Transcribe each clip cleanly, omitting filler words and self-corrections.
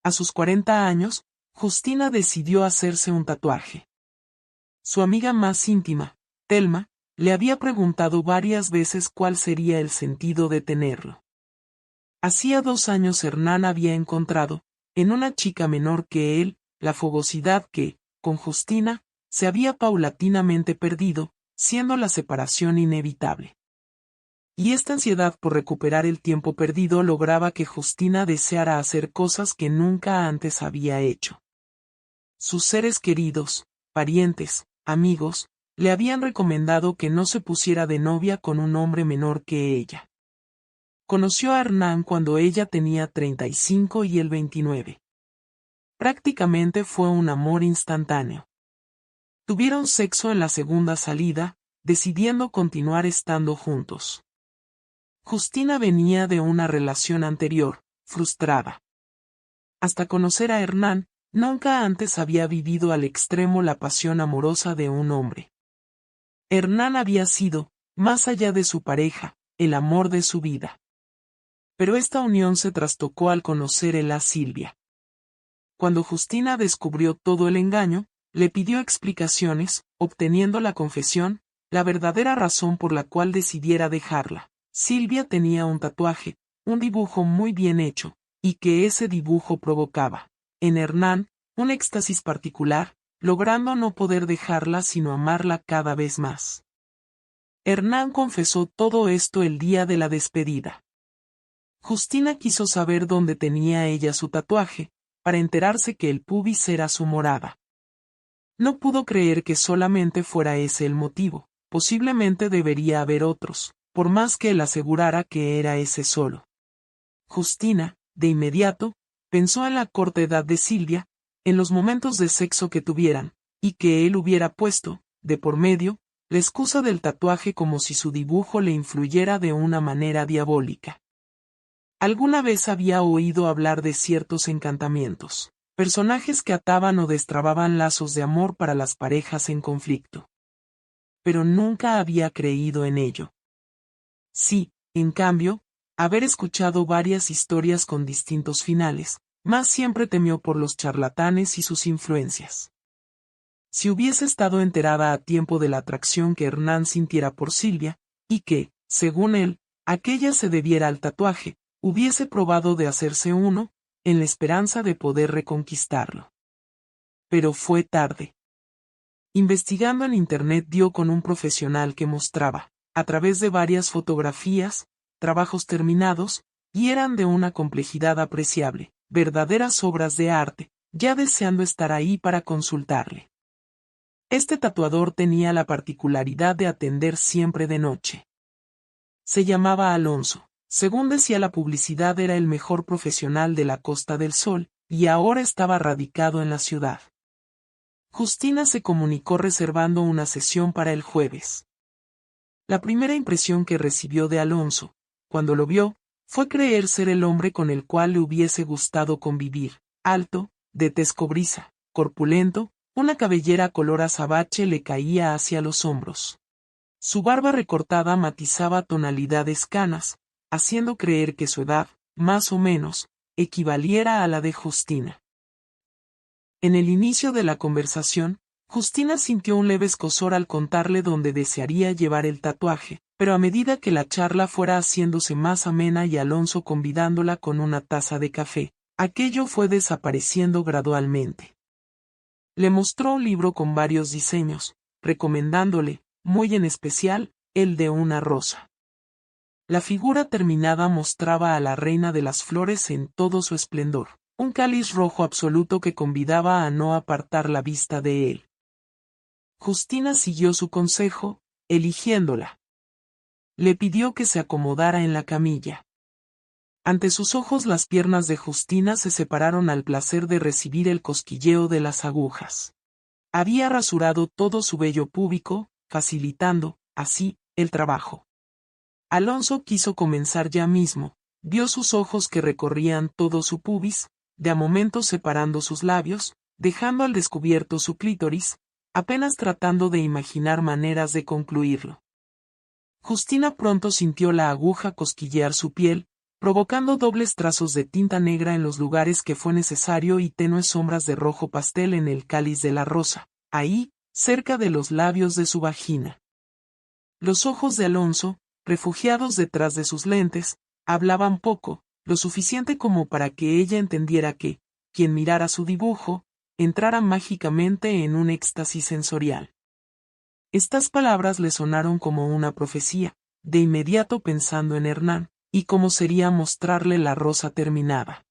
A sus 40 años, Justina decidió hacerse un tatuaje. Su amiga más íntima, Thelma, le había preguntado varias veces cuál sería el sentido de tenerlo. Hacía 2 años Hernán había encontrado, en una chica menor que él, la fogosidad que, con Justina, se había paulatinamente perdido, siendo la separación inevitable. Y esta ansiedad por recuperar el tiempo perdido lograba que Justina deseara hacer cosas que nunca antes había hecho. Sus seres queridos, parientes, amigos, le habían recomendado que no se pusiera de novia con un hombre menor que ella. Conoció a Hernán cuando ella tenía 35 y él 29. Prácticamente fue un amor instantáneo. Tuvieron sexo en la segunda salida, decidiendo continuar estando juntos. Justina venía de una relación anterior, frustrada. Hasta conocer a Hernán, nunca antes había vivido al extremo la pasión amorosa de un hombre. Hernán había sido, más allá de su pareja, el amor de su vida. Pero esta unión se trastocó al conocer él a Silvia. Cuando Justina descubrió todo el engaño, le pidió explicaciones, obteniendo la confesión, la verdadera razón por la cual decidiera dejarla. Silvia tenía un tatuaje, un dibujo muy bien hecho, y que ese dibujo provocaba, en Hernán, un éxtasis particular, logrando no poder dejarla sino amarla cada vez más. Hernán confesó todo esto el día de la despedida. Justina quiso saber dónde tenía ella su tatuaje, para enterarse que el pubis era su morada. No pudo creer que solamente fuera ese el motivo, posiblemente debería haber otros, por más que él asegurara que era ese solo. Justina, de inmediato, pensó en la corta edad de Silvia, en los momentos de sexo que tuvieran, y que él hubiera puesto, de por medio, la excusa del tatuaje como si su dibujo le influyera de una manera diabólica. Alguna vez había oído hablar de ciertos encantamientos, personajes que ataban o destrababan lazos de amor para las parejas en conflicto. Pero nunca había creído en ello. Sí, en cambio, haber escuchado varias historias con distintos finales, más siempre temió por los charlatanes y sus influencias. Si hubiese estado enterada a tiempo de la atracción que Hernán sintiera por Silvia, y que, según él, aquella se debiera al tatuaje, hubiese probado de hacerse uno, en la esperanza de poder reconquistarlo. Pero fue tarde. Investigando en internet dio con un profesional que mostraba, a través de varias fotografías, trabajos terminados, y eran de una complejidad apreciable, verdaderas obras de arte, ya deseando estar ahí para consultarle. Este tatuador tenía la particularidad de atender siempre de noche. Se llamaba Alonso. Según decía la publicidad era el mejor profesional de la Costa del Sol, y ahora estaba radicado en la ciudad. Justina se comunicó reservando una sesión para el jueves. La primera impresión que recibió de Alonso, cuando lo vio, fue creer ser el hombre con el cual le hubiese gustado convivir, alto, de tez cobriza, corpulento, una cabellera color azabache le caía hacia los hombros. Su barba recortada matizaba tonalidades canas, haciendo creer que su edad, más o menos, equivaliera a la de Justina. En el inicio de la conversación, Justina sintió un leve escozor al contarle dónde desearía llevar el tatuaje, pero a medida que la charla fuera haciéndose más amena y Alonso convidándola con una taza de café, aquello fue desapareciendo gradualmente. Le mostró un libro con varios diseños, recomendándole, muy en especial, el de una rosa. La figura terminada mostraba a la reina de las flores en todo su esplendor, un cáliz rojo absoluto que convidaba a no apartar la vista de él. Justina siguió su consejo, eligiéndola. Le pidió que se acomodara en la camilla. Ante sus ojos las piernas de Justina se separaron al placer de recibir el cosquilleo de las agujas. Había rasurado todo su vello púbico, facilitando, así, el trabajo. Alonso quiso comenzar ya mismo, vio sus ojos que recorrían todo su pubis, de a momentos separando sus labios, dejando al descubierto su clítoris, apenas tratando de imaginar maneras de concluirlo. Justina pronto sintió la aguja cosquillear su piel, provocando dobles trazos de tinta negra en los lugares que fue necesario y tenues sombras de rojo pastel en el cáliz de la rosa, ahí, cerca de los labios de su vagina. Los ojos de Alonso, refugiados detrás de sus lentes, hablaban poco, lo suficiente como para que ella entendiera que, quien mirara su dibujo, entrara mágicamente en un éxtasis sensorial. Estas palabras le sonaron como una profecía, de inmediato pensando en Hernán, y cómo sería mostrarle la rosa terminada.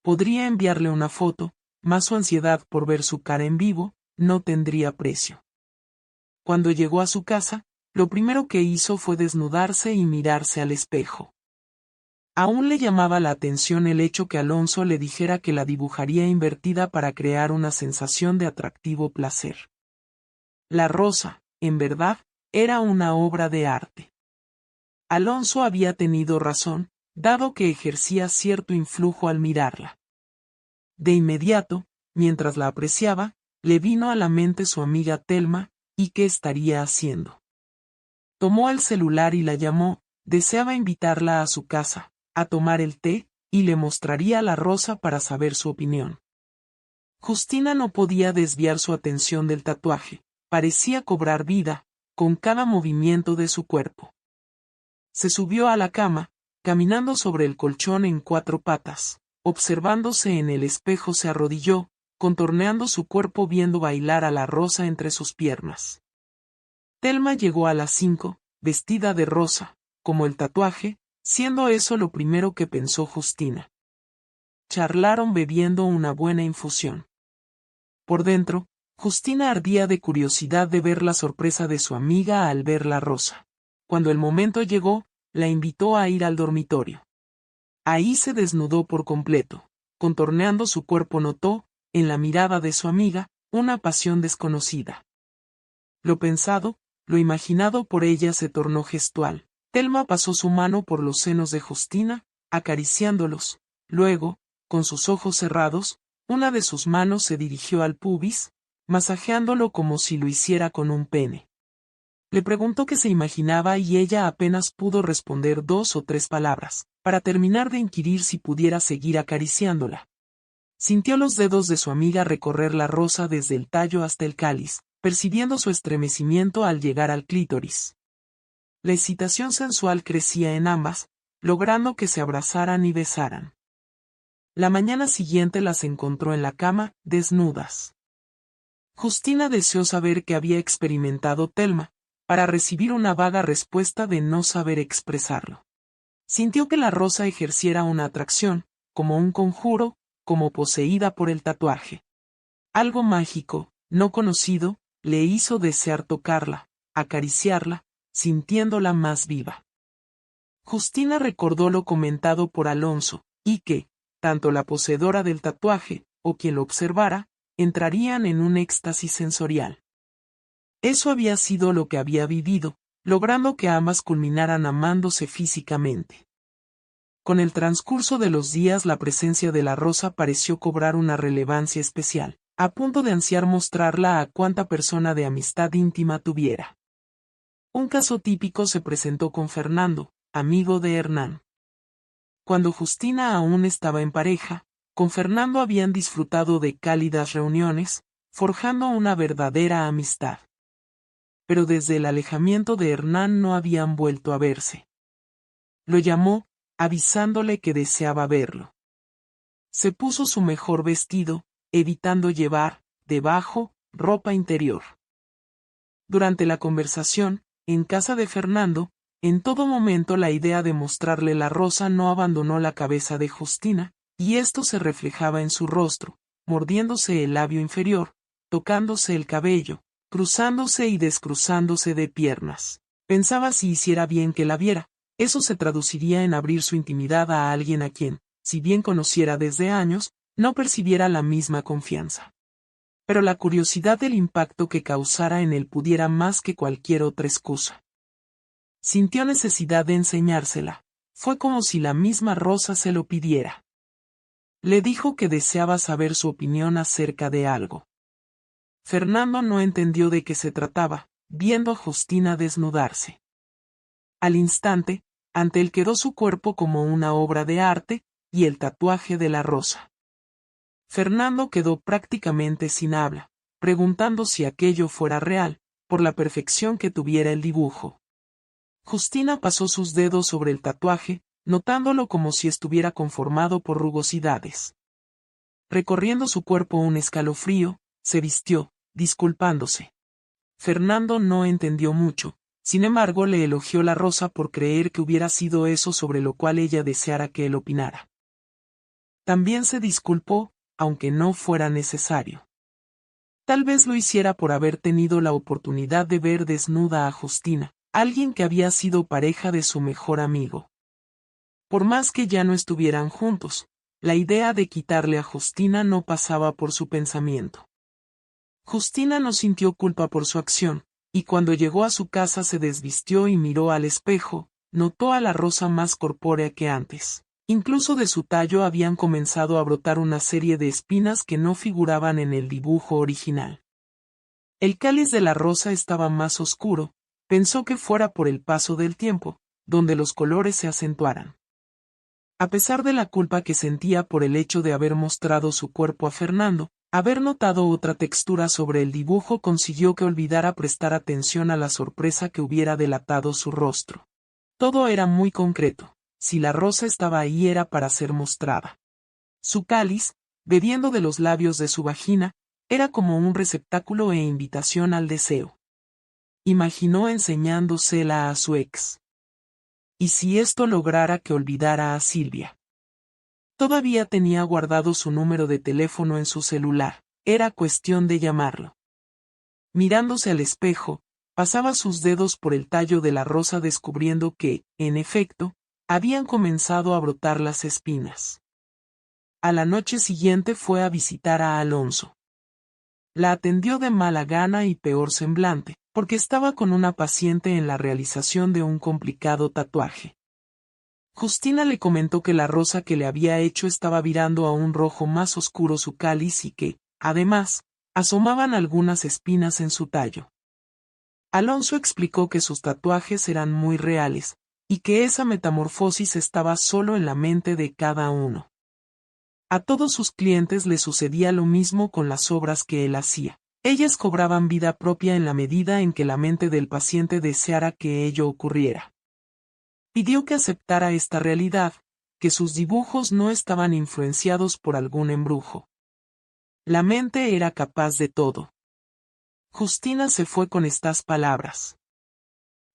Podría enviarle una foto, mas su ansiedad por ver su cara en vivo, no tendría precio. Cuando llegó a su casa, lo primero que hizo fue desnudarse y mirarse al espejo. Aún le llamaba la atención el hecho que Alonso le dijera que la dibujaría invertida para crear una sensación de atractivo placer. La rosa, en verdad, era una obra de arte. Alonso había tenido razón, dado que ejercía cierto influjo al mirarla. De inmediato, mientras la apreciaba, le vino a la mente su amiga Telma, y qué estaría haciendo. Tomó el celular y la llamó, deseaba invitarla a su casa, a tomar el té, y le mostraría la rosa para saber su opinión. Justina no podía desviar su atención del tatuaje, parecía cobrar vida, con cada movimiento de su cuerpo. Se subió a la cama, caminando sobre el colchón en 4 patas, observándose en el espejo se arrodilló, contorneando su cuerpo viendo bailar a la rosa entre sus piernas. Telma llegó a las 5, vestida de rosa, como el tatuaje, siendo eso lo primero que pensó Justina. Charlaron bebiendo una buena infusión. Por dentro, Justina ardía de curiosidad de ver la sorpresa de su amiga al ver la rosa. Cuando el momento llegó, la invitó a ir al dormitorio. Ahí se desnudó por completo. Contorneando su cuerpo notó, en la mirada de su amiga, una pasión desconocida. Lo pensado, lo imaginado por ella se tornó gestual. Telma pasó su mano por los senos de Justina, acariciándolos. Luego, con sus ojos cerrados, una de sus manos se dirigió al pubis, masajeándolo como si lo hiciera con un pene. Le preguntó qué se imaginaba y ella apenas pudo responder 2 o 3 palabras, para terminar de inquirir si pudiera seguir acariciándola. Sintió los dedos de su amiga recorrer la rosa desde el tallo hasta el cáliz, percibiendo su estremecimiento al llegar al clítoris. La excitación sensual crecía en ambas, logrando que se abrazaran y besaran. La mañana siguiente las encontró en la cama, desnudas. Justina deseó saber qué había experimentado Telma, para recibir una vaga respuesta de no saber expresarlo. Sintió que la rosa ejerciera una atracción, como un conjuro, como poseída por el tatuaje. Algo mágico, no conocido, le hizo desear tocarla, acariciarla, sintiéndola más viva. Justina recordó lo comentado por Alonso, y que, tanto la poseedora del tatuaje, o quien lo observara, entrarían en un éxtasis sensorial. Eso había sido lo que había vivido, logrando que ambas culminaran amándose físicamente. Con el transcurso de los días la presencia de la rosa pareció cobrar una relevancia especial, a punto de ansiar mostrarla a cuanta persona de amistad íntima tuviera. Un caso típico se presentó con Fernando, amigo de Hernán. Cuando Justina aún estaba en pareja, con Fernando habían disfrutado de cálidas reuniones, forjando una verdadera amistad. Pero desde el alejamiento de Hernán no habían vuelto a verse. Lo llamó, avisándole que deseaba verlo. Se puso su mejor vestido, evitando llevar, debajo, ropa interior. Durante la conversación, en casa de Fernando, en todo momento la idea de mostrarle la rosa no abandonó la cabeza de Justina, y esto se reflejaba en su rostro, mordiéndose el labio inferior, tocándose el cabello, cruzándose y descruzándose de piernas. Pensaba si hiciera bien que la viera, eso se traduciría en abrir su intimidad a alguien a quien, si bien conociera desde años, no percibiera la misma confianza. Pero la curiosidad del impacto que causara en él pudiera más que cualquier otra excusa. Sintió necesidad de enseñársela, fue como si la misma rosa se lo pidiera. Le dijo que deseaba saber su opinión acerca de algo. Fernando no entendió de qué se trataba, viendo a Justina desnudarse. Al instante, Ante él quedó su cuerpo como una obra de arte, y el tatuaje de la rosa. Fernando quedó prácticamente sin habla, preguntando si aquello fuera real, por la perfección que tuviera el dibujo. Justina pasó sus dedos sobre el tatuaje, notándolo como si estuviera conformado por rugosidades. Recorriendo su cuerpo un escalofrío, se vistió, disculpándose. Fernando no entendió mucho, sin embargo le elogió la rosa por creer que hubiera sido eso sobre lo cual ella deseara que él opinara. También se disculpó, aunque no fuera necesario. Tal vez lo hiciera por haber tenido la oportunidad de ver desnuda a Justina, alguien que había sido pareja de su mejor amigo. Por más que ya no estuvieran juntos, la idea de quitarle a Justina no pasaba por su pensamiento. Justina no sintió culpa por su acción, y cuando llegó a su casa se desvistió y miró al espejo, notó a la rosa más corpórea que antes. Incluso de su tallo habían comenzado a brotar una serie de espinas que no figuraban en el dibujo original. El cáliz de la rosa estaba más oscuro, pensó que fuera por el paso del tiempo, donde los colores se acentuaran. A pesar de la culpa que sentía por el hecho de haber mostrado su cuerpo a Fernando, haber notado otra textura sobre el dibujo consiguió que olvidara prestar atención a la sorpresa que hubiera delatado su rostro. Todo era muy concreto. Si la rosa estaba ahí era para ser mostrada. Su cáliz, bebiendo de los labios de su vagina, era como un receptáculo e invitación al deseo. Imaginó enseñándosela a su ex. ¿Y si esto lograra que olvidara a Silvia? Todavía tenía guardado su número de teléfono en su celular, era cuestión de llamarlo. Mirándose al espejo, pasaba sus dedos por el tallo de la rosa descubriendo que, en efecto, habían comenzado a brotar las espinas. A la noche siguiente fue a visitar a Alonso. La atendió de mala gana y peor semblante, porque estaba con una paciente en la realización de un complicado tatuaje. Justina le comentó que la rosa que le había hecho estaba virando a un rojo más oscuro su cáliz y que, además, asomaban algunas espinas en su tallo. Alonso explicó que sus tatuajes eran muy reales, y que esa metamorfosis estaba solo en la mente de cada uno. A todos sus clientes le sucedía lo mismo con las obras que él hacía. Ellas cobraban vida propia en la medida en que la mente del paciente deseara que ello ocurriera. Pidió que aceptara esta realidad, que sus dibujos no estaban influenciados por algún embrujo. La mente era capaz de todo. Justina se fue con estas palabras.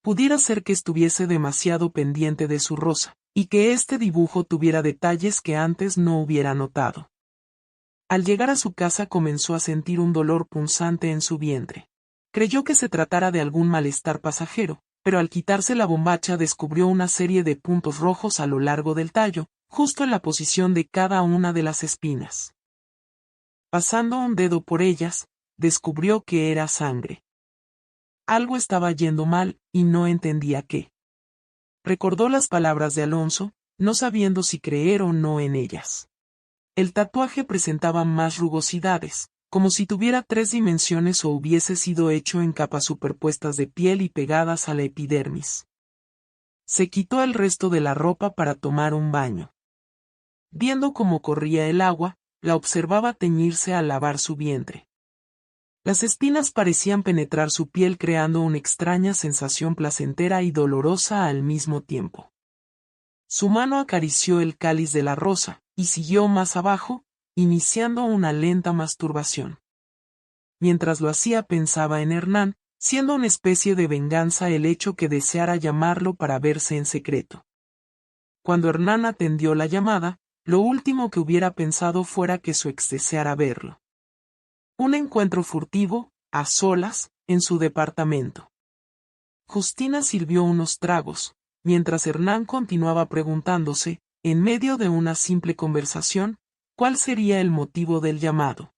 Pudiera ser que estuviese demasiado pendiente de su rosa, y que este dibujo tuviera detalles que antes no hubiera notado. Al llegar a su casa comenzó a sentir un dolor punzante en su vientre. Creyó que se tratara de algún malestar pasajero, pero al quitarse la bombacha descubrió una serie de puntos rojos a lo largo del tallo, justo en la posición de cada una de las espinas. Pasando un dedo por ellas, descubrió que era sangre. Algo estaba yendo mal, y no entendía qué. Recordó las palabras de Alonso, no sabiendo si creer o no en ellas. El tatuaje presentaba más rugosidades, como si tuviera 3 dimensiones o hubiese sido hecho en capas superpuestas de piel y pegadas a la epidermis. Se quitó el resto de la ropa para tomar un baño. Viendo cómo corría el agua, la observaba teñirse al lavar su vientre. Las espinas parecían penetrar su piel creando una extraña sensación placentera y dolorosa al mismo tiempo. Su mano acarició el cáliz de la rosa, y siguió más abajo, iniciando una lenta masturbación. Mientras lo hacía pensaba en Hernán, siendo una especie de venganza el hecho que deseara llamarlo para verse en secreto. Cuando Hernán atendió la llamada, lo último que hubiera pensado fuera que su ex deseara verlo. Un encuentro furtivo, a solas, en su departamento. Justina sirvió unos tragos, mientras Hernán continuaba preguntándose, en medio de una simple conversación, cuál sería el motivo del llamado.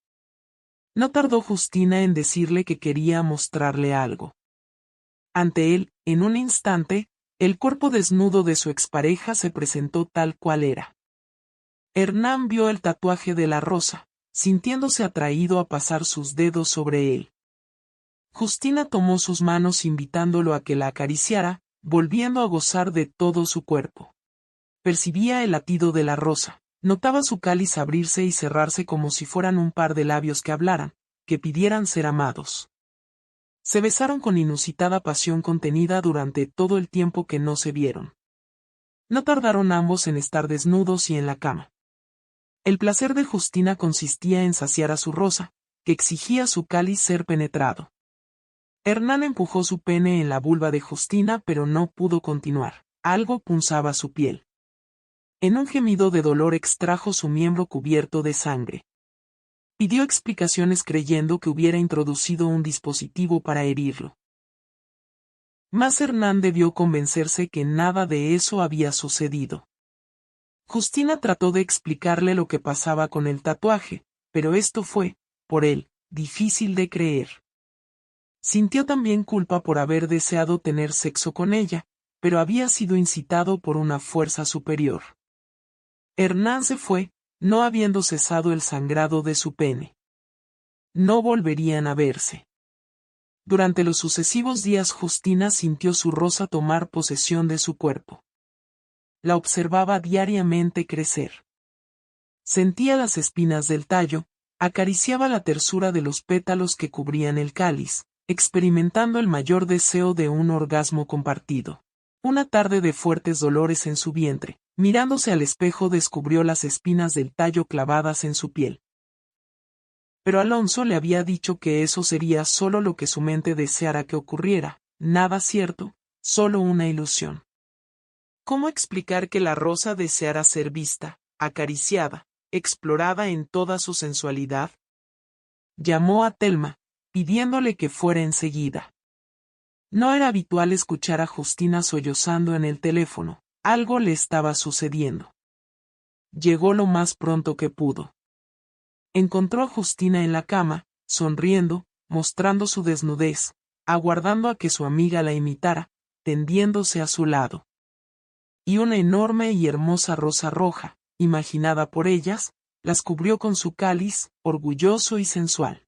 No tardó Justina en decirle que quería mostrarle algo. Ante él, en un instante, el cuerpo desnudo de su expareja se presentó tal cual era. Hernán vio el tatuaje de la rosa, sintiéndose atraído a pasar sus dedos sobre él. Justina tomó sus manos invitándolo a que la acariciara, volviendo a gozar de todo su cuerpo. Percibía el latido de la rosa, notaba su cáliz abrirse y cerrarse como si fueran un par de labios que hablaran, que pidieran ser amados. Se besaron con inusitada pasión contenida durante todo el tiempo que no se vieron. No tardaron ambos en estar desnudos y en la cama. El placer de Justina consistía en saciar a su rosa, que exigía a su cáliz ser penetrado. Hernán empujó su pene en la vulva de Justina pero no pudo continuar, algo punzaba su piel. En un gemido de dolor extrajo su miembro cubierto de sangre. Pidió explicaciones creyendo que hubiera introducido un dispositivo para herirlo. Mas Hernán debió convencerse que nada de eso había sucedido. Justina trató de explicarle lo que pasaba con el tatuaje, pero esto fue, por él, difícil de creer. Sintió también culpa por haber deseado tener sexo con ella, pero había sido incitado por una fuerza superior. Hernán se fue, no habiendo cesado el sangrado de su pene. No volverían a verse. Durante los sucesivos días Justina sintió su rosa tomar posesión de su cuerpo. La observaba diariamente crecer. Sentía las espinas del tallo, acariciaba la tersura de los pétalos que cubrían el cáliz, experimentando el mayor deseo de un orgasmo compartido. Una tarde de fuertes dolores en su vientre, mirándose al espejo descubrió las espinas del tallo clavadas en su piel. Pero Alonso le había dicho que eso sería solo lo que su mente deseara que ocurriera, nada cierto, solo una ilusión. ¿Cómo explicar que la rosa deseara ser vista, acariciada, explorada en toda su sensualidad? Llamó a Telma, pidiéndole que fuera enseguida. No era habitual escuchar a Justina sollozando en el teléfono, algo le estaba sucediendo. Llegó lo más pronto que pudo. Encontró a Justina en la cama, sonriendo, mostrando su desnudez, aguardando a que su amiga la imitara, tendiéndose a su lado. Y una enorme y hermosa rosa roja, imaginada por ellas, las cubrió con su cáliz, orgulloso y sensual.